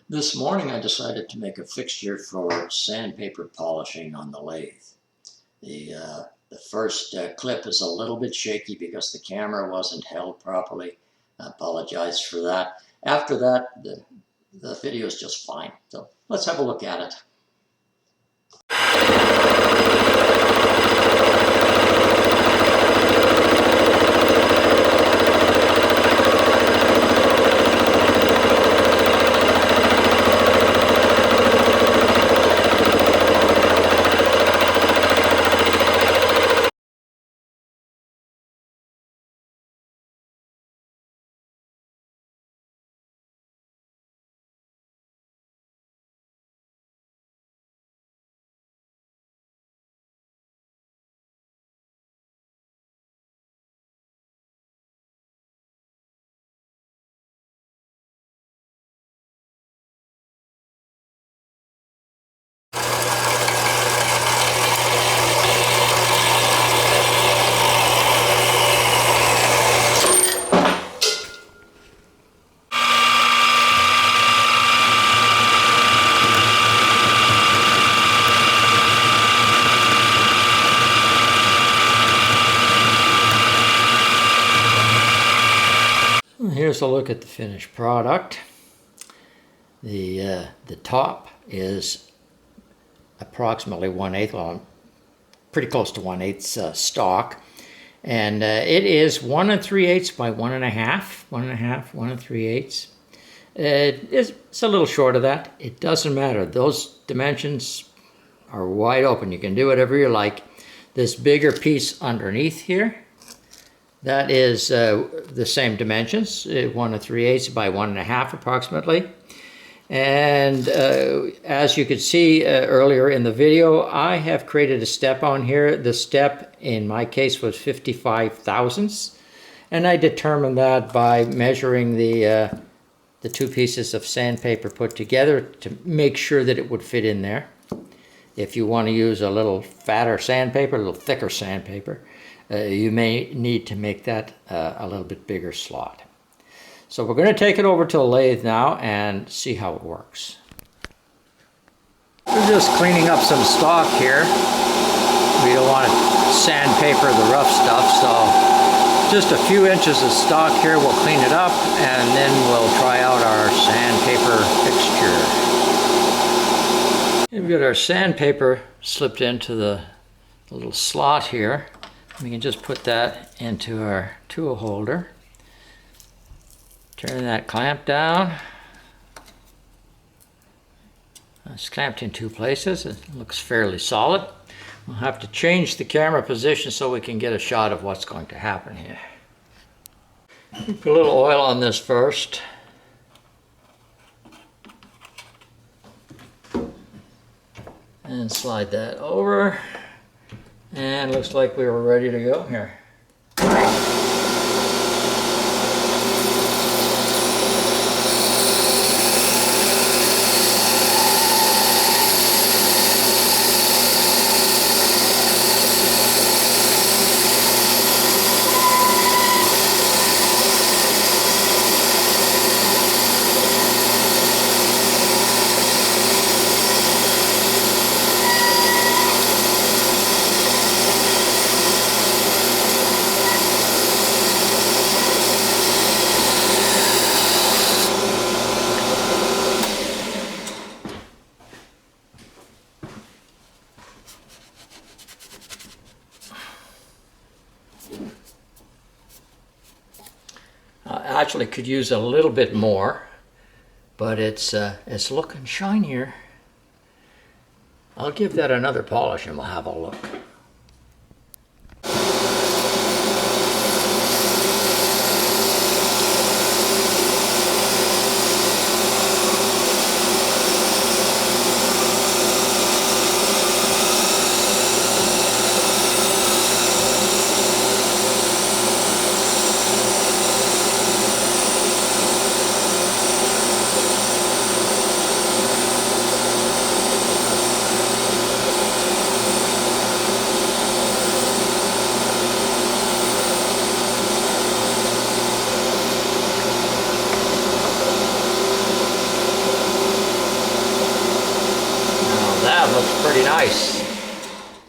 This morning I decided to make a fixture for sandpaper polishing on the lathe. The first clip is a little bit shaky because the camera wasn't held properly. I apologize for that. After that, the video is just fine. So let's have a look at it. Here's a look at the finished product. The top is approximately 1/8, well, pretty close to 1/8 stock, and it is 1 3/8 by 1.5, 1 3/8. It's a little short of that. It doesn't matter. Those dimensions are wide open. You can do whatever you like. This bigger piece underneath here, that is the same dimensions, 1 3/8 by 1.5 approximately. And as you could see earlier in the video, I have created a step on here. The step in my case was 55 thousandths, and I determined that by measuring the two pieces of sandpaper put together to make sure that it would fit in there. If you want to use a little fatter sandpaper, a little thicker sandpaper, you may need to make that a little bit bigger slot. So we're going to take it over to the lathe now and see how it works. We're just cleaning up some stock here. We don't want to sandpaper the rough stuff, so just a few inches of stock here. We'll clean it up and then we'll try out our sandpaper fixture. We've got our sandpaper slipped into the little slot here. We can just put that into our tool holder. Turn that clamp down. It's clamped in two places. It looks fairly solid. We'll have to change the camera position so we can get a shot of what's going to happen here. Put a little oil on this first. And slide that over. And looks like we were ready to go here. Actually could use a little bit more, but it's looking shinier. I'll give that another polish and we'll have a look. looks pretty nice.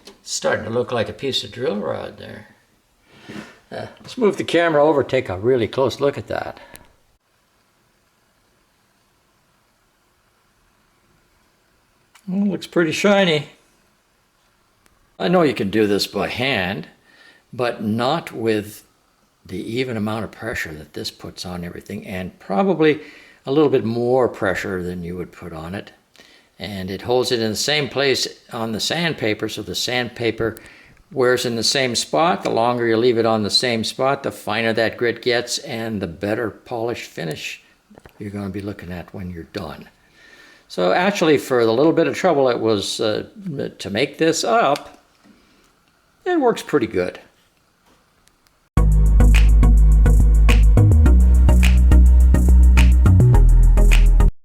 It's starting to look like a piece of drill rod there. Let's move the camera over, take a really close look at that. Well, looks pretty shiny. I know you can do this by hand, but not with the even amount of pressure that this puts on everything, and probably a little bit more pressure than you would put on it. And it holds it in the same place on the sandpaper, so the sandpaper wears in the same spot. The longer you leave it on the same spot, the finer that grit gets and the better polished finish you're going to be looking at when you're done. So actually, for the little bit of trouble it was to make this up, it works pretty good.